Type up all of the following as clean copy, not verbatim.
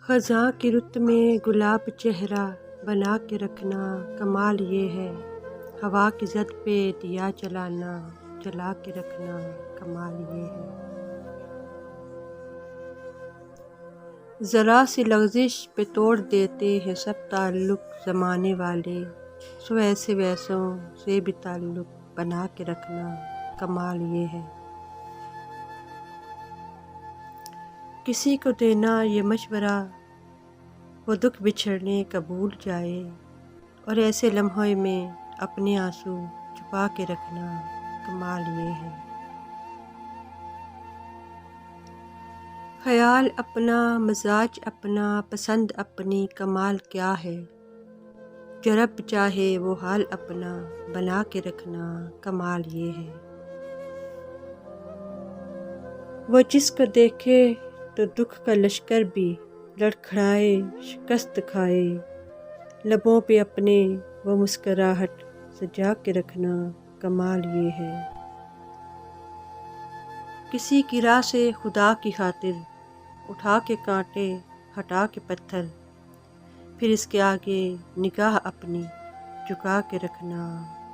خزاں کی رت میں گلاب چہرہ بنا کے رکھنا کمال یہ ہے، ہوا کی زد پہ دیا جلانا جلا کے رکھنا کمال یہ ہے۔ ذرا سی لغزش پہ توڑ دیتے ہیں سب تعلق زمانے والے، سو ایسے ویسوں سے بھی تعلق بنا کے رکھنا کمال یہ ہے۔ کسی کو دینا یہ مشورہ وہ دکھ بچھڑنے کا بھول جائے، اور ایسے لمحے میں اپنے آنسو چھپا کے رکھنا کمال یہ ہے۔ خیال اپنا، مزاج اپنا، پسند اپنی، کمال کیا ہے، جو رب چاہے وہ حال اپنا بنا کے رکھنا کمال یہ ہے۔ وہ جس کو دیکھے تو دکھ کا لشکر بھی لڑکھڑائے شکست کھائے، لبوں پہ اپنے وہ مسکراہٹ سجا کے رکھنا کمال یہ ہے۔ کسی کی راہ سے خدا کی خاطر اٹھا کے کانٹے ہٹا کے پتھر، پھر اس کے آگے نگاہ اپنی جھکا کے رکھنا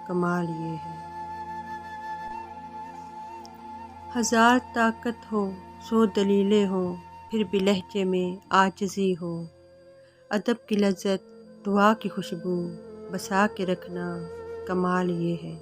کمال یہ ہے۔ ہزار طاقت ہو، 100 دلیلیں ہوں، پھر بھی لہجے میں عاجزی ہو، ادب کی لذت، دعا کی خوشبو بسا کے رکھنا کمال یہ ہے۔